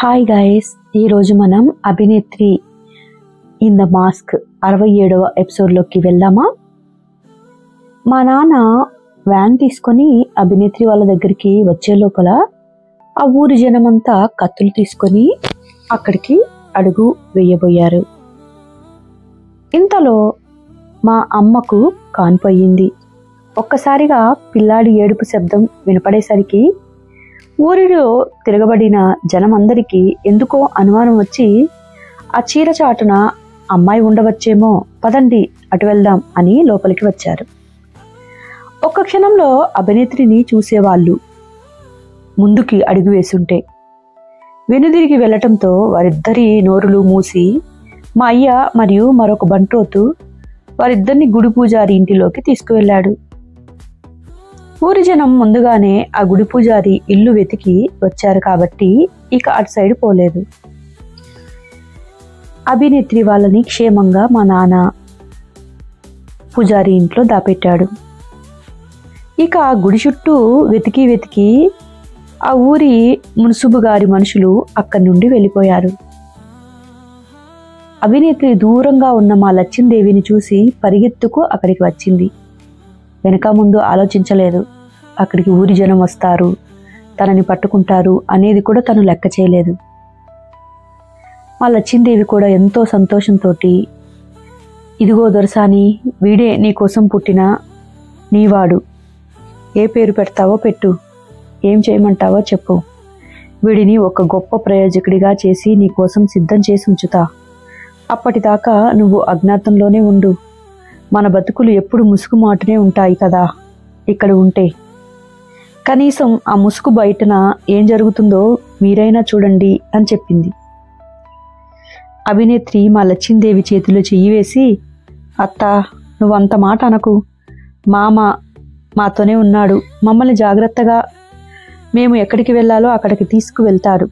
Hi guys, ఈరోజు మనం అభినేత్రి in the mask 67వ ఎపిసోడ్లోకి వెళ్దామా. మా నాన్న వ్యాన్ తీసుకొని అభినేత్రి వాళ్ళ దగ్గరికి వచ్చే లోపల ఆ ఊరి జనమంతా కత్తులు తీసుకొని అక్కడికి అడుగు వేయబోయారు. ఇంతలో మా అమ్మకు కాన్పోయింది. ఒక్కసారిగా పిల్లాడి ఏడుపు శబ్దం వినపడేసరికి ఊరిలో తిరగబడిన జనమందరికీ ఎందుకో అనుమానం వచ్చి ఆ చీర చాటున అమ్మాయి ఉండవచ్చేమో, పదండి అటు వెళ్దాం అని లోపలికి వచ్చారు. ఒక్క క్షణంలో అభినేత్రిని చూసేవాళ్ళు ముందుకి అడుగు వేసుంటే వెనుదిరిగి వెళ్లటంతో వారిద్దరి నోరులు మూసి మా అయ్య మరియు మరొక బంట్రోతు వారిద్దరిని గుడి పూజారి ఇంటిలోకి తీసుకువెళ్ళాడు. ఊరి జనం ముందుగానే ఆ గుడి పూజారి ఇల్లు వెతికి వచ్చారు కాబట్టి ఇక అటు సైడ్ పోలేదు. అభినేత్రి వాళ్ళని క్షేమంగా మా నాన్న పూజారి ఇంట్లో దాపెట్టాడు. ఇక ఆ గుడి చుట్టూ వెతికి ఆ ఊరి మున్సుబు గారి మనుషులు అక్కడి నుండి వెళ్ళిపోయారు. అభినేత్రి దూరంగా ఉన్న మా లచ్చిందేవిని చూసి పరిగెత్తుకు అక్కడికి వచ్చింది. వెనక ముందు ఆలోచించలేదు. అక్కడికి ఊరి జనం వస్తారు, తనని పట్టుకుంటారు అనేది కూడా తను లెక్క చేయలేదు. మా లచ్చిందేవి కూడా ఎంతో సంతోషంతో, ఇదిగో దొరసాని, వీడే నీ కోసం పుట్టిన నీవాడు, ఏ పేరు పెడతావో పెట్టు, ఏం చేయమంటావో చెప్పు, వీడిని ఒక గొప్ప ప్రయోజకుడిగా చేసి నీ కోసం సిద్ధం చేసి ఉంచుతా, అప్పటిదాకా నువ్వు అజ్ఞాతంలోనే ఉండు, మన బతుకులు ఎప్పుడు ముసుగు మాటనే ఉంటాయి కదా ఇక్కడ ఉంటే, కనీసం ఆ ముసుగు బయటన ఏం జరుగుతుందో మీరైనా చూడండి అని చెప్పింది. అభినేత్రి మా లచ్చిందేవి చేతిలో చెయ్యి వేసి, అత్త, నువ్వంత మాట అనకు, మామ మాతోనే ఉన్నాడు, మమ్మల్ని జాగ్రత్తగా మేము ఎక్కడికి వెళ్ళాలో అక్కడికి తీసుకువెళ్తారు,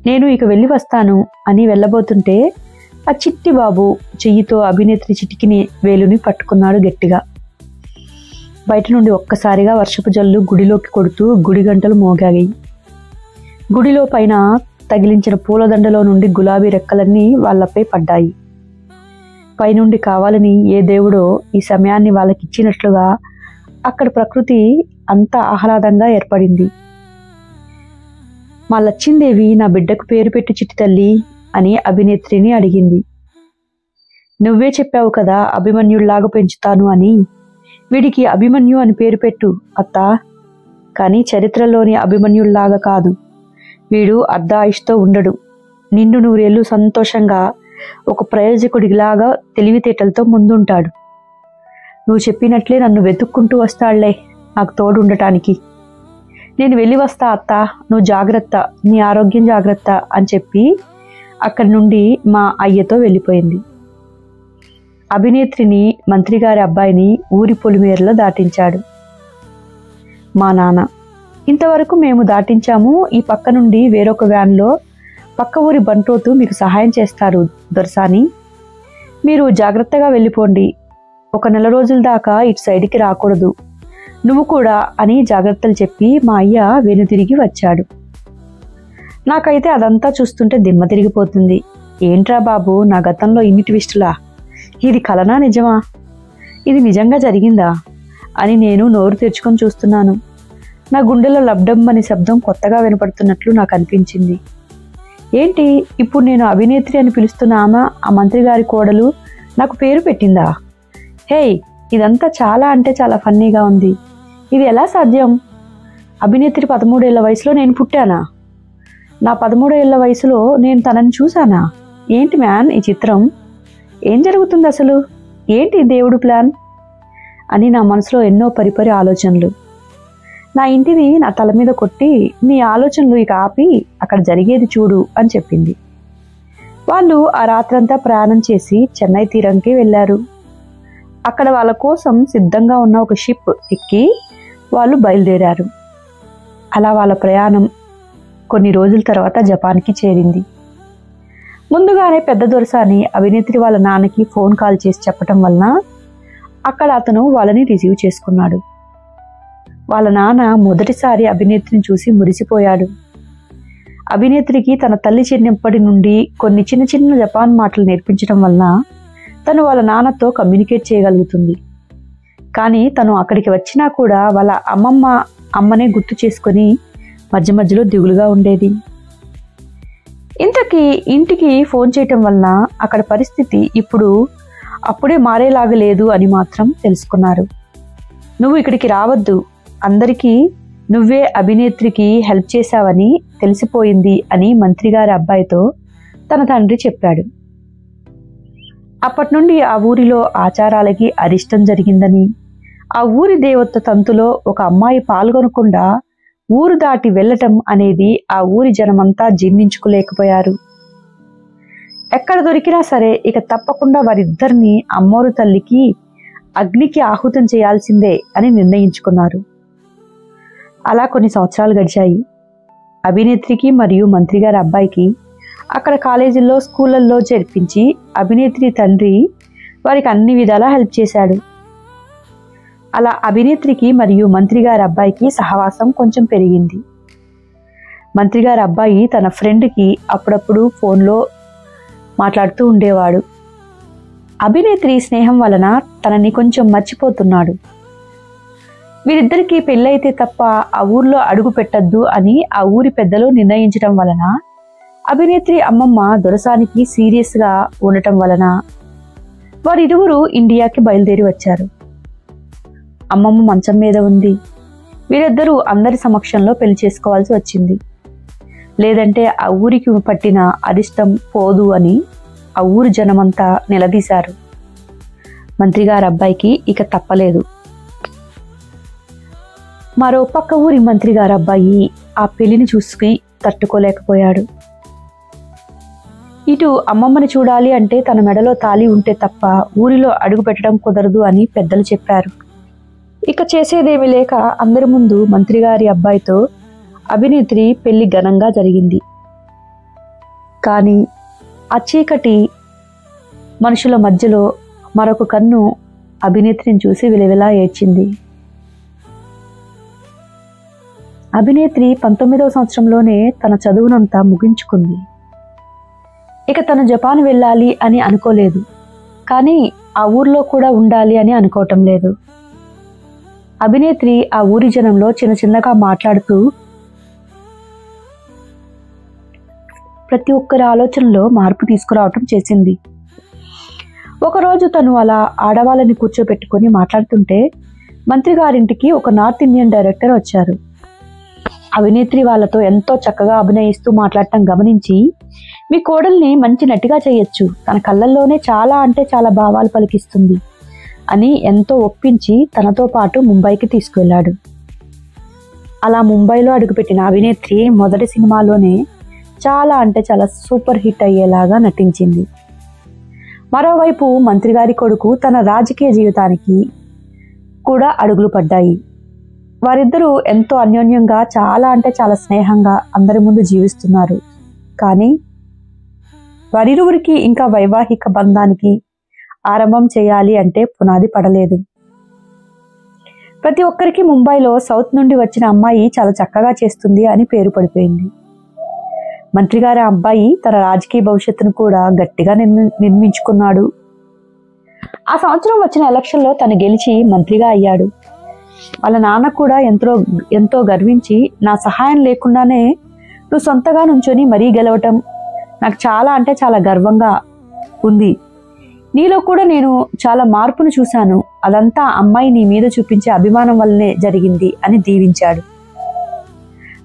నేను ఇక వెళ్ళి వస్తాను అని వెళ్ళబోతుంటే ఆ చిట్టి బాబు చెయ్యితో అభినేత్రి చిటికిని వేలుని పట్టుకున్నాడు గట్టిగా. బయట నుండి ఒక్కసారిగా వర్షపు జల్లు గుడిలోకి కొడుతూ గుడి గంటలు మోగాయి. గుడిలో పైన తగిలించిన పూలదండలో నుండి గులాబీ రెక్కలన్నీ వాళ్లపై పడ్డాయి. పైనుండి కావాలని ఏ దేవుడో ఈ సమయాన్ని వాళ్ళకిచ్చినట్లుగా అక్కడ ప్రకృతి అంతా ఆహ్లాదంగా ఏర్పడింది. మా లచ్చిందేవి నా బిడ్డకు పేరు పెట్టి చిట్టి తల్లి అని అభినేత్రిని అడిగింది. నువ్వే చెప్పావు కదా అభిమన్యుడిలాగా పెంచుతాను అని, వీడికి అభిమన్యు అని పేరు పెట్టు అత్తా, కానీ చరిత్రలోని అభిమన్యుడిలాగా కాదు, వీడు అర్ధాయుష్తో ఉండడు, నిండు నూరేళ్లు సంతోషంగా ఒక ప్రయోజకుడిలాగా తెలివితేటలతో ముందుంటాడు, నువ్వు చెప్పినట్లే నన్ను వెతుక్కుంటూ వస్తాడులే నాకు తోడు ఉండటానికి, నేను వెళ్ళి వస్తా అత్తా, నువ్వు జాగ్రత్త, నీ ఆరోగ్యం జాగ్రత్త అని చెప్పి అక్కడి నుండి మా అయ్యతో వెళ్ళిపోయింది. అభినేత్రిని మంత్రిగారి అబ్బాయిని ఊరి పొలిమేరలో దాటించాడు మా నాన్న. ఇంతవరకు మేము దాటించాము, ఈ పక్క నుండి వేరొక వ్యాన్లో పక్క ఊరి బంట్రోతు మీకు సహాయం చేస్తారు దొరసాని, మీరు జాగ్రత్తగా వెళ్ళిపోండి, ఒక నెల రోజుల దాకా ఇటు సైడ్కి రాకూడదు, నువ్వు కూడా అని జాగ్రత్తలు చెప్పి మా అయ్య వెనుతిరిగి వచ్చాడు. నాకైతే అదంతా చూస్తుంటే దిమ్మ తిరిగిపోతుంది. ఏంట్రా బాబు, నా గతంలో ఇన్ని ట్విస్టులా, ఇది కలనా నిజమా, ఇది నిజంగా జరిగిందా అని నేను నోరు తెరుచుకొని చూస్తున్నాను. నా గుండెలో లబ్డమ్ అనే శబ్దం కొత్తగా వినపడుతున్నట్లు నాకు అనిపించింది. ఏంటి ఇప్పుడు నేను అభినేత్రి అని పిలుస్తున్న ఆమె ఆ మంత్రి గారి కోడలు నాకు పేరు పెట్టిందా? హేయ్, ఇదంతా చాలా అంటే చాలా ఫన్నీగా ఉంది. ఇది ఎలా సాధ్యం? అభినేత్రి 13 ఏళ్ల వయసులో నేను పుట్టానా? నా 13 ఏళ్ల వయసులో నేను తనని చూశానా? ఏంటి మ్యాన్ ఈ చిత్రం, ఏం జరుగుతుంది అసలు, ఏంటి దేవుడు ప్లాన్ అని నా మనసులో ఎన్నో పరిపరి ఆలోచనలు. నా ఇంటిని నా తల మీద కొట్టి, నీ ఆలోచనలు ఇక ఆపి అక్కడ జరిగేది చూడు అని చెప్పింది. వాళ్ళు ఆ రాత్రంతా ప్రయాణం చేసి చెన్నై తీరంకి వెళ్ళారు. అక్కడ వాళ్ళ కోసం సిద్ధంగా ఉన్న ఒక షిప్ ఎక్కి వాళ్ళు బయలుదేరారు. అలా వాళ్ళ ప్రయాణం కొన్ని రోజుల తర్వాత జపాన్కి చేరింది. ముందుగానే పెద్ద దొరసాని అభినేత్రి వాళ్ళ నాన్నకి ఫోన్ కాల్ చేసి చెప్పటం వలన అక్కడ అతను వాళ్ళని రిసీవ్ చేసుకున్నాడు. వాళ్ళ నాన్న మొదటిసారి అభినేత్రిని చూసి మురిసిపోయాడు. అభినేత్రికి తన తల్లి చిన్నప్పటి నుండి కొన్ని చిన్న చిన్న జపాన్ మాటలు నేర్పించడం వల్ల తను వాళ్ళ నాన్నతో కమ్యూనికేట్ చేయగలుగుతుంది. కానీ తను అక్కడికి వచ్చినా కూడా వాళ్ళ అమ్మనే గుర్తు చేసుకొని మధ్య మధ్యలో దిగులుగా ఉండేది. ఇంతకీ ఇంటికి ఫోన్ చేయటం వలన అక్కడ పరిస్థితి అప్పుడే మారేలాగా లేదు అని మాత్రం తెలుసుకున్నారు. నువ్వు ఇక్కడికి రావద్దు, అందరికీ నువ్వే అభినేత్రికి హెల్ప్ చేశావని తెలిసిపోయింది అని మంత్రి గారి అబ్బాయితో తన తండ్రి చెప్పాడు. అప్పటి నుండి ఆ ఊరిలో ఆచారాలకి అరిష్టం జరిగిందని, ఆ ఊరి దేవత తంతులో ఒక అమ్మాయి పాల్గొనకుండా ఊరు దాటి వెళ్ళటం అనేది ఆ ఊరి జనమంతా జీర్ణించుకోలేకపోయారు. ఎక్కడ దొరికినా సరే ఇక తప్పకుండా వారిద్దరిని అమ్మోరు తల్లికి అగ్నికి ఆహుతం చేయాల్సిందే అని నిర్ణయించుకున్నారు. అలా కొన్ని సంవత్సరాలు గడిచాయి. అభినేత్రికి మరియు మంత్రి గారి అబ్బాయికి అక్కడ కాలేజీల్లో స్కూళ్ళల్లో చేర్పించి అభినేత్రి తండ్రి వారికి అన్ని విధాలా హెల్ప్ చేశాడు. అలా అభినేత్రికి మరియు మంత్రి గారి అబ్బాయికి సహవాసం కొంచెం పెరిగింది. మంత్రి గారి అబ్బాయి తన ఫ్రెండ్కి అప్పుడప్పుడు ఫోన్లో మాట్లాడుతూ ఉండేవాడు. అభినేత్రి స్నేహం వలన తనని కొంచెం మర్చిపోతున్నాడు. వీరిద్దరికీ పెళ్ళైతే తప్ప ఆ ఊర్లో అడుగు పెట్టద్దు అని ఆ ఊరి పెద్దలు నిర్ణయించడం వలన అభినేత్రి అమ్మమ్మ దొరసానికి సీరియస్గా ఉండటం వలన వారిరువురు ఇండియాకి బయలుదేరి వచ్చారు. అమ్మమ్మ మంచం మీద ఉంది. వీరిద్దరూ అందరి సమక్షంలో పెళ్లి చేసుకోవాల్సి వచ్చింది. లేదంటే ఆ ఊరికి పట్టిన అరిష్టం పోదు అని ఆ ఊరి జనమంతా నిలదీశారు. మంత్రి గారి అబ్బాయికి ఇక తప్పలేదు. మరో పక్క ఊరి మంత్రి గారి అబ్బాయి ఆ పెళ్లిని చూసుకుని తట్టుకోలేకపోయాడు. ఇటు అమ్మమ్మని చూడాలి అంటే తన మెడలో తాళి ఉంటే తప్ప ఊరిలో అడుగు పెట్టడం కుదరదు అని పెద్దలు చెప్పారు. ఇక చేసేదేమీ లేక అందరి ముందు మంత్రి గారి అబ్బాయితో అభినేత్రి పెళ్లి ఘనంగా జరిగింది. కానీ ఆ చీకటి మనుషుల మధ్యలో మరొక కన్ను అభినేత్రిని చూసి విలవిలా ఏడ్చింది. అభినేత్రి 19వ సంవత్సరంలోనే తన చదువునంతా ముగించుకుంది. ఇక తను జపాన్ వెళ్ళాలి అని అనుకోలేదు, కానీ ఆ ఊర్లో కూడా ఉండాలి అని అనుకోవటం లేదు. అభినేత్రి ఆ ఊరి జనంలో చిన్న చిన్నగా మాట్లాడుతూ ప్రతి ఒక్కరి ఆలోచనలో మార్పు తీసుకురావటం చేసింది. ఒకరోజు తను అలా ఆడవాళ్ళని కూర్చోబెట్టుకొని మాట్లాడుతుంటే మంత్రి గారింటికి ఒక నార్త్ ఇండియన్ డైరెక్టర్ వచ్చారు. అభినేత్రి వాళ్ళతో ఎంతో చక్కగా అభినయిస్తూ మాట్లాడటం గమనించి, మీ కోడల్ని మంచి నటిగా చేయొచ్చు, తన కళ్ళల్లోనే చాలా అంటే చాలా భావాలు పలికిస్తుంది అని ఎంతో ఒప్పించి తనతో పాటు ముంబైకి తీసుకువెళ్ళాడు. అలా ముంబైలో అడుగుపెట్టిన అభినేత్రి మొదటి సినిమాలోనే చాలా అంటే చాలా సూపర్ హిట్ అయ్యేలాగా నటించింది. మరోవైపు మంత్రి గారి కొడుకు తన రాజకీయ జీవితానికి కూడా అడుగులు పడ్డాయి. వారిద్దరూ ఎంతో అన్యోన్యంగా చాలా అంటే చాలా స్నేహంగా అందరి ముందు జీవిస్తున్నారు. కానీ వారిరువురికి ఇంకా వైవాహిక బంధానికి ఆరంభం చేయాలి అంటే పునాది పడలేదు. ప్రతి ఒక్కరికి ముంబైలో సౌత్ నుండి వచ్చిన అమ్మాయి చాలా చక్కగా చేస్తుంది అని పేరు పడిపోయింది. మంత్రి గారి అబ్బాయి తన రాజకీయ భవిష్యత్తును కూడా గట్టిగా నిర్మించుకున్నాడు. ఆ సంవత్సరం వచ్చిన ఎలక్షన్లో తను గెలిచి మంత్రిగా అయ్యాడు. వాళ్ళ నాన్న కూడా ఎంతో గర్వించి, నా సహాయం లేకుండానే నువ్వు సొంతగా నుంచొని మరీ గెలవటం నాకు చాలా అంటే చాలా గర్వంగా ఉంది. నీలో కూడా నేను చాలా మార్పును చూశాను. అదంతా అమ్మాయి నీ మీద చూపించే అభిమానం వల్లనే జరిగింది అని దీవించాడు.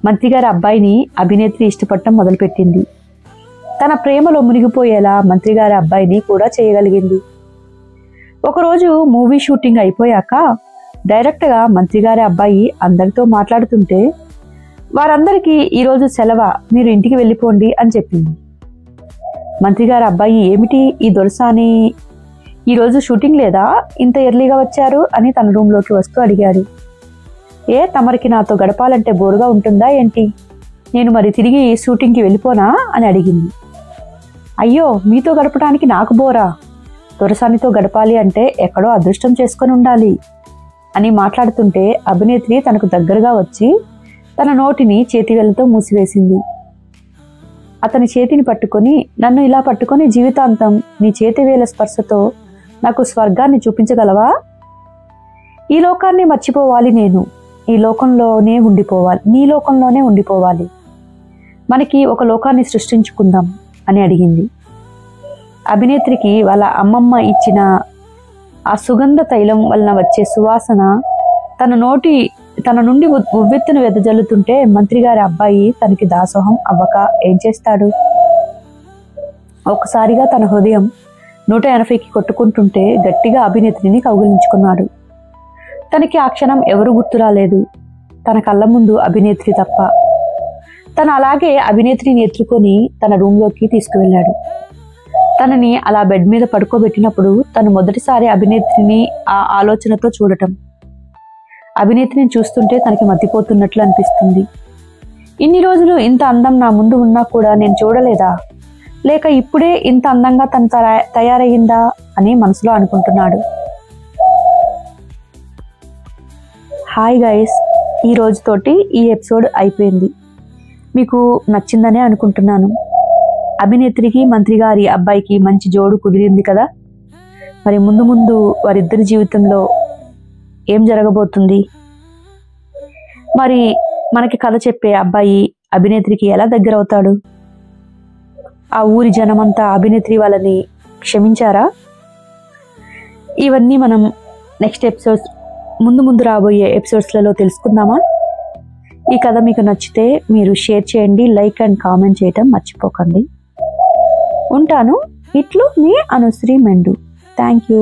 మంత్రి గారి అబ్బాయిని అభినేత్రి ఇష్టపడటం మొదలుపెట్టింది. తన ప్రేమలో మునిగిపోయేలా మంత్రి గారి అబ్బాయిని కూడా చేయగలిగింది. ఒకరోజు మూవీ షూటింగ్ అయిపోయాక డైరెక్ట్గా మంత్రి గారి అబ్బాయి అందరితో మాట్లాడుతుంటే, వారందరికీ ఈరోజు సెలవు, మీరు ఇంటికి వెళ్ళిపోండి అని చెప్పింది. మంత్రి గారి అబ్బాయి, ఏమిటి ఈ దొరసాని, ఈరోజు షూటింగ్ లేదా, ఇంత ఎర్లీగా వచ్చారు అని తన రూమ్లోకి వస్తూ అడిగాడు. తమరికి నాతో గడపాలంటే బోరుగా ఉంటుందా ఏంటి, నేను మరి తిరిగి షూటింగ్కి వెళ్ళిపోనా అని అడిగింది. అయ్యో, మీతో గడపడానికి నాకు బోరా, దొరసానితో గడపాలి అంటే ఎక్కడో అదృష్టం చేసుకొని ఉండాలి అని మాట్లాడుతుంటే అభినేత్రి తనకు దగ్గరగా వచ్చి తన నోటిని చేతివేళ్లతో మూసివేసింది. అతని చేతిని పట్టుకొని, నన్ను ఇలా పట్టుకొని జీవితాంతం నీ చేతివేల స్పర్శతో నాకు స్వర్గాన్ని చూపించగలవా? ఈ లోకాన్ని మర్చిపోవాలి, నేను ఈ లోకంలోనే ఉండిపోవాలి, నీ లోకంలోనే ఉండిపోవాలి, మనకి ఒక లోకాన్ని సృష్టించుకుందాం అని అడిగింది. అభినేత్రికి వాళ్ళ అమ్మమ్మ ఇచ్చిన ఆ సుగంధ తైలం వలన వచ్చే సువాసన తన నుండి ఉవ్వెత్తును వెదజల్లుతుంటే మంత్రి గారి అబ్బాయి తనకి దాసోహం అవ్వక ఏం చేస్తాడు? ఒక్కసారిగా తన హృదయం 180కి కొట్టుకుంటుంటే గట్టిగా అభినేత్రిని కౌగిలించుకున్నాడు. తనకి ఆ క్షణం ఎవరు గుర్తు రాలేదు, తన కళ్ళ ముందు అభినేత్రి తప్ప. తను అలాగే అభినేత్రిని ఎత్తుకొని తన రూంలోకి తీసుకువెళ్ళాడు. తనని అలా బెడ్ మీద పడుకోబెట్టినప్పుడు తను మొదటిసారి అభినేత్రిని ఆ ఆలోచనతో చూడటం. అభినేత్రిని చూస్తుంటే తనకి మతిపోతున్నట్లు అనిపిస్తుంది. ఇన్ని రోజులు ఇంత అందం నా ముందు ఉన్నా కూడా నేను చూడలేదా? లేక ఇప్పుడే ఇంత అందంగా తను తయారయ్యిందా అని మనసులో అనుకుంటున్నాడు. హాయ్ గైస్, ఈ రోజుతోటి ఈ ఎపిసోడ్ అయిపోయింది. మీకు నచ్చిందనే అనుకుంటున్నాను. అభినేత్రికి మంత్రి గారి అబ్బాయికి మంచి జోడు కుదిరింది కదా. మరి ముందు ముందు వారిద్దరి జీవితంలో ఏం జరగబోతుంది? మరి మనకి కథ చెప్పే అబ్బాయి అభినేత్రికి ఎలా దగ్గర అవుతాడు? ఆ ఊరి జనమంతా అభినేత్రి వాళ్ళని క్షమించారా? ఇవన్నీ మనం నెక్స్ట్ ఎపిసోడ్స్, ముందు రాబోయే ఎపిసోడ్స్లలో తెలుసుకుందామా? ఈ కథ మీకు నచ్చితే మీరు షేర్ చేయండి, లైక్ అండ్ కామెంట్ చేయటం మర్చిపోకండి. ఉంటాను. ఇట్లు మీ అనుశ్రీ మెండు. Thank you.